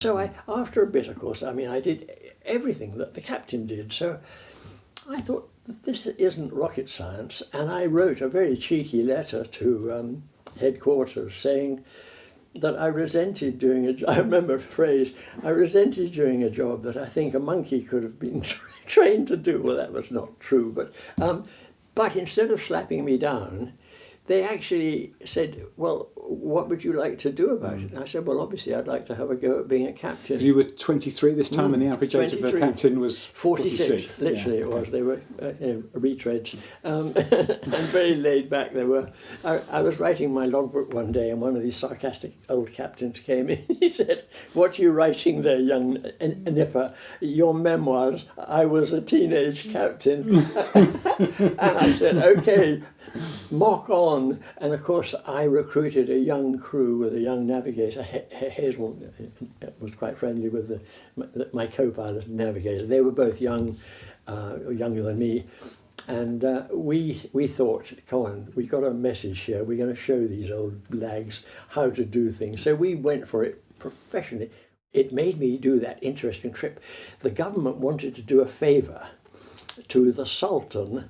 So after a bit, of course, I mean, I did everything that the captain did. So I thought, this isn't rocket science, and I wrote a very cheeky letter to headquarters saying that I resented doing I remember a phrase, I resented doing a job that I think a monkey could have been trained to do. Well, that was not true, but instead of slapping me down, they actually said, well, what would you like to do about it? And I said, well, obviously I'd like to have a go at being a captain. You were 23 this time, and the average age of a captain was 46. Literally, yeah. It was. They were retreads, and very laid back they were. I was writing my logbook one day, and one of these sarcastic old captains came in. He said, what are you writing there, young nipper? Your memoirs. I was a teenage captain. And I said, okay, mock on. And of course, I recruited a young crew with a young navigator. Hazel was quite friendly with my co-pilot and navigator. They were both young, younger than me. And we thought, come on, we've got a message here. We're going to show these old lags how to do things. So we went for it professionally. It made me do that interesting trip. The government wanted to do a favour to the Sultan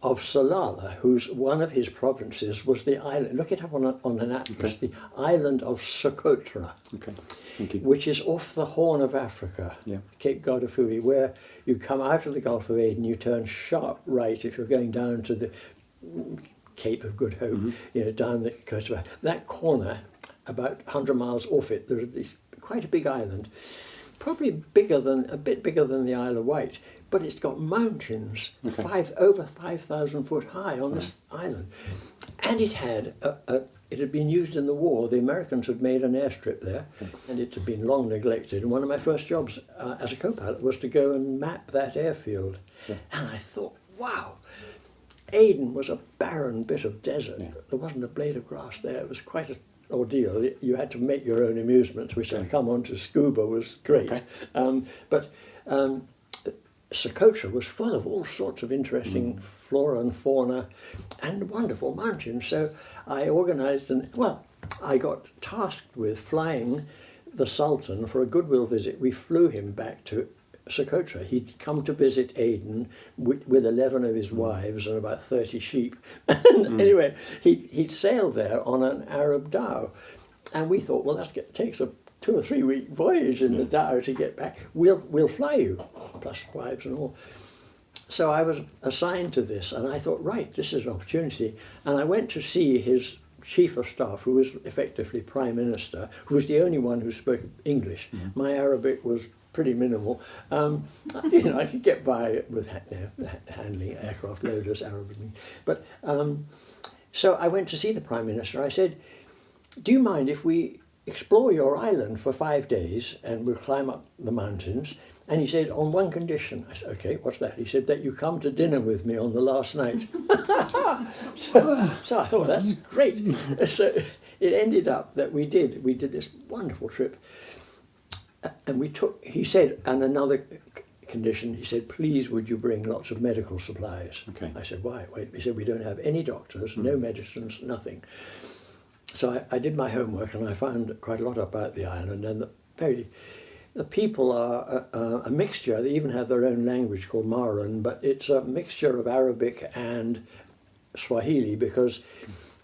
of Salalah, whose one of his provinces was the island. Look it up on an atlas. Okay. The island of Socotra, okay. Thank you. Which is off the Horn of Africa, yeah. Cape Godofui, where you come out of the Gulf of Aden, you turn sharp right if you're going down to the Cape of Good Hope, down the coast of Africa. That corner, about 100 miles off it, there's quite a big island. Probably a bit bigger than the Isle of Wight, but it's got mountains, okay. Over 5,000 foot high on this island, and it had it had been used in the war. The Americans had made an airstrip there, and it had been long neglected. And one of my first jobs as a co-pilot was to go and map that airfield, and I thought, wow. Aden was a barren bit of desert. Yeah. There wasn't a blade of grass there. It was quite an ordeal. You had to make your own amusements, which I come on to. Scuba was great. Okay. But Socotra was full of all sorts of interesting flora and fauna and wonderful mountains. So I organised I got tasked with flying the Sultan for a goodwill visit. We flew him back to Socotra. He'd come to visit Aden with 11 of his wives and about 30 sheep. And anyway, he'd sailed there on an Arab dhow. And we thought, well, that takes a 2 or 3 week voyage in the dhow to get back. We'll fly you, plus wives and all. So I was assigned to this, and I thought, right, this is an opportunity. And I went to see his chief of staff, who was effectively prime minister, who was the only one who spoke English. My Arabic was pretty minimal. I could get by with handling aircraft loaders, Arabs. But so I went to see the Prime Minister. I said, do you mind if we explore your island for 5 days and we'll climb up the mountains? And he said, on one condition. I said, okay, what's that? He said, that you come to dinner with me on the last night. so I thought, that's great. So it ended up that we did this wonderful trip. And he said, and another condition, he said, please would you bring lots of medical supplies? Okay. I said, why? Wait, he said, we don't have any doctors, no medicines, nothing. So I did my homework and I found quite a lot about the island, and the people are a mixture. They even have their own language called Maran, but it's a mixture of Arabic and Swahili, because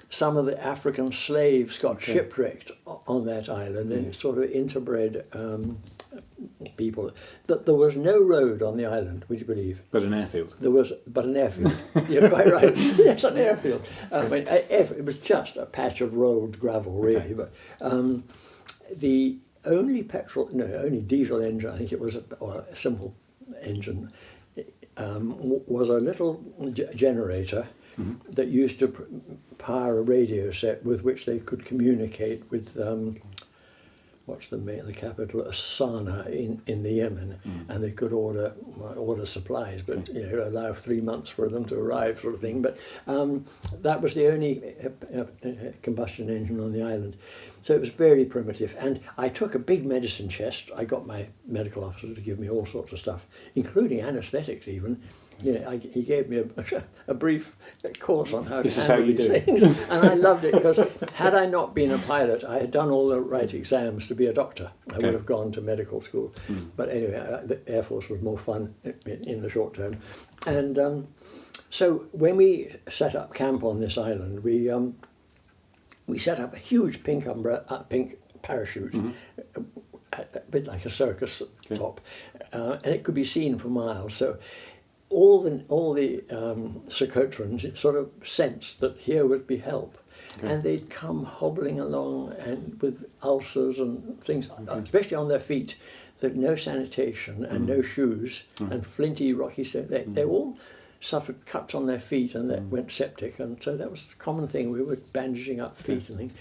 some of the African slaves got shipwrecked on that island, and sort of interbred people. There was no road on the island, would you believe? But an airfield. There was, but an airfield. You're quite right. Yes, an airfield. It was just a patch of rolled gravel, really. Okay. But the only diesel engine, I think it was, or a simple engine, was a little generator that used to power a radio set with which they could communicate with what's the capital, Sana'a in the Yemen, and they could order supplies, but allow 3 months for them to arrive, sort of thing. But that was the only combustion engine on the island, so it was very primitive. And I took a big medicine chest. I got my medical officer to give me all sorts of stuff, including anaesthetics even. he gave me a brief course on how This to is how handle you do these it. things. And I loved it because had I not been a pilot, I had done all the right exams to be a doctor. I would have gone to medical school. But anyway, the Air Force was more fun in the short term. And so when we set up camp on this island, we set up a huge pink parachute, a bit like a circus top, and it could be seen for miles. So all the Socotrans sort of sensed that here would be help, and they'd come hobbling along and with ulcers and things, especially on their feet. There's no sanitation and no shoes and flinty, rocky stone. They all suffered cuts on their feet and that went septic, and so that was a common thing. We were bandaging up feet and things.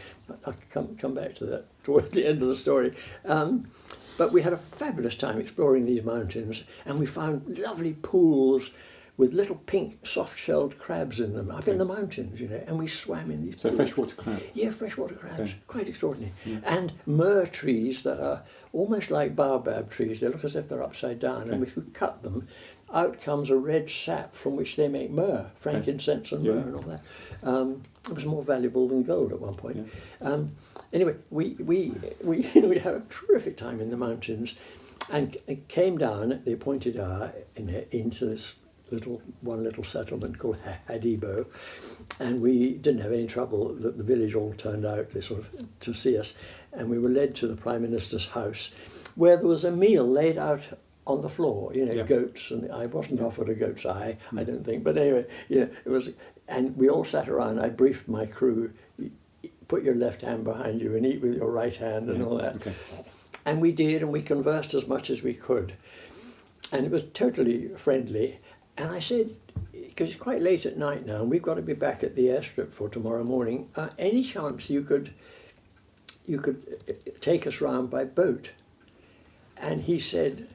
I'll come back to that toward the end of the story. But we had a fabulous time exploring these mountains, and we found lovely pools with little pink soft-shelled crabs in them up in the mountains, and we swam in these pools. So freshwater crab? Yeah, freshwater crabs, quite extraordinary. And myrrh trees that are almost like baobab trees. They look as if they're upside down, and if you cut them, out comes a red sap from which they make myrrh, frankincense and myrrh and all that. It was more valuable than gold at one point. Anyway, we had a terrific time in the mountains, and came down at the appointed hour into this little settlement called Hadibo, and we didn't have any trouble. The village all turned out to see us, and we were led to the Prime Minister's house, where there was a meal laid out on the floor, goats, and I wasn't offered a goat's eye, I don't think, but anyway, it was, and we all sat around. I briefed my crew, put your left hand behind you and eat with your right hand and all that. And we did, and we conversed as much as we could, and it was totally friendly. And I said, because it's quite late at night now, and we've got to be back at the airstrip for tomorrow morning, any chance you could take us round by boat? And he said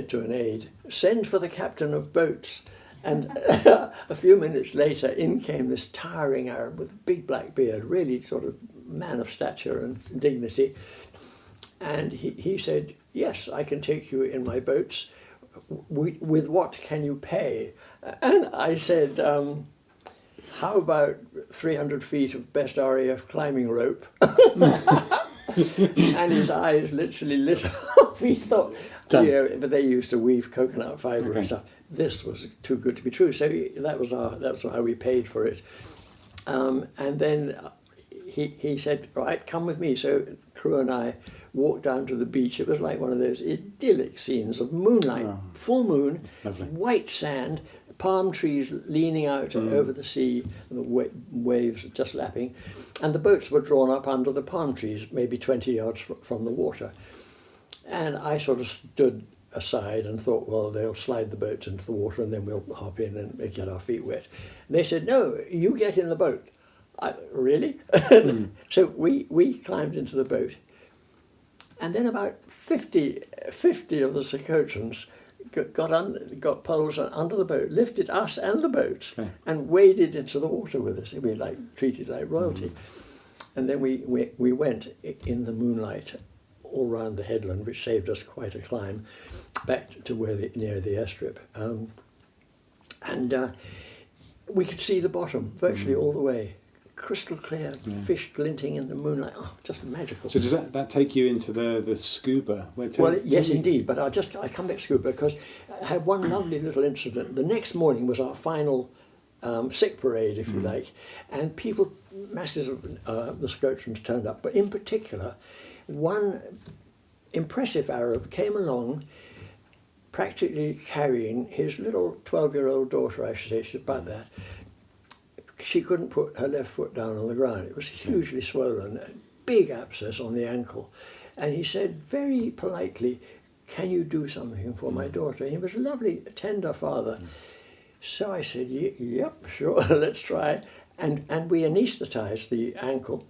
to an aide, "Send for the captain of boats." And a few minutes later, in came this towering Arab with a big black beard, really sort of man of stature and dignity. And he said, "Yes, I can take you in my boats. With what can you pay?" And I said, "How about 300 feet of best RAF climbing rope?" And his eyes literally lit up. He thought, but they used to weave coconut fibre and stuff. This was too good to be true. So that was how we paid for it. And then he said, "Right, come with me." So crew and I walked down to the beach. It was like one of those idyllic scenes of moonlight, full moon, white sand, palm trees leaning out over the sea, and the waves just lapping, and the boats were drawn up under the palm trees, maybe 20 yards from the water. And I sort of stood aside and thought, well, they'll slide the boats into the water and then we'll hop in and get our feet wet. And they said, "No, you get in the boat." Really? So we climbed into the boat. And then about 50 of the Socotrans got poles under the boat, lifted us and the boats, and waded into the water with us. We were treated like royalty. And then we went in the moonlight all round the headland, which saved us quite a climb, back to near the airstrip. And we could see the bottom virtually all the way. Crystal clear, fish glinting in the moonlight. Oh, just magical. So does that take you into the scuba? Yes, indeed. But I come back to scuba because I had one lovely little incident. The next morning was our final sick parade, if you like, and masses of the Socotrans turned up. But in particular, one impressive Arab came along, practically carrying his little 12-year-old daughter. I should say, she's about that. She couldn't put her left foot down on the ground. It was hugely swollen, a big abscess on the ankle. And he said very politely, "Can you do something for my daughter?" He was a lovely, tender father. So I said, "Yep, sure, let's try." And we anaesthetised the ankle,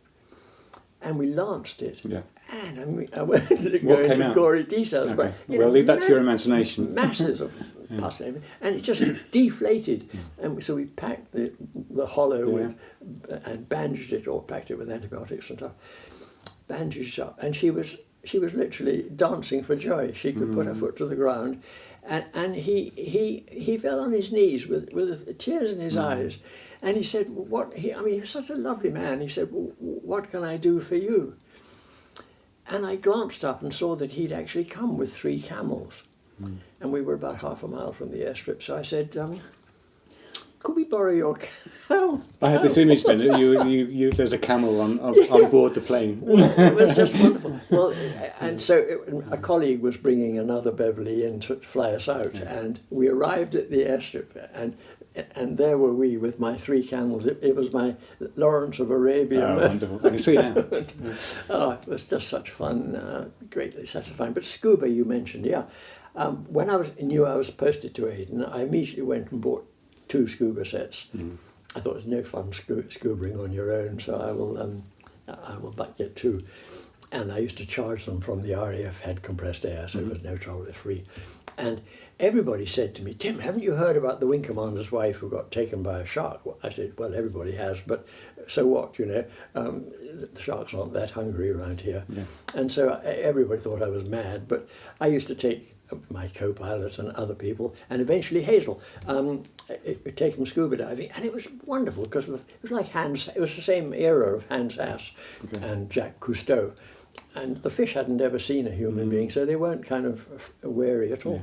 and we lanced it. Yeah. And I won't go into gory details, but we'll leave that to your imagination. Masses of pus and everything, and it just deflated. And so we packed the hollow with and bandaged it, or packed it with antibiotics and stuff. Bandaged up, and she was she was literally dancing for joy. She could put her foot to the ground, and he fell on his knees with tears in his eyes, and he said, "What?" I mean, he was such a lovely man. He said, "What can I do for you?" And I glanced up and saw that he'd actually come with 3 camels, and we were about half a mile from the airstrip. So I said, "Could we borrow your cow?" I had this image then. You there's a camel on board the plane. It was just wonderful. Well, and so a colleague was bringing another Beverly in to fly us out, and we arrived at the airstrip, and there were we with my 3 camels. It was my Lawrence of Arabia. Oh, wonderful! I can see now. Oh, it was just such fun, greatly satisfying. But scuba, you mentioned, yeah. When I knew I was posted to Aden, I immediately went and bought 2 scuba sets. I thought it was no fun scubaing on your own, so I will get 2. And I used to charge them from the RAF head compressed air, so it was no trouble, it's free. And everybody said to me, "Tim, haven't you heard about the wing commander's wife who got taken by a shark?" Well, I said, "Well, everybody has, but so what, you know? The sharks aren't that hungry around here." Yeah. And so everybody thought I was mad, but I used to take my co-pilot and other people, and eventually Hazel, take them scuba diving, and it was wonderful because it was like it was the same era of Hans Haas and Jacques Cousteau, and the fish hadn't ever seen a human being, so they weren't kind of wary at all.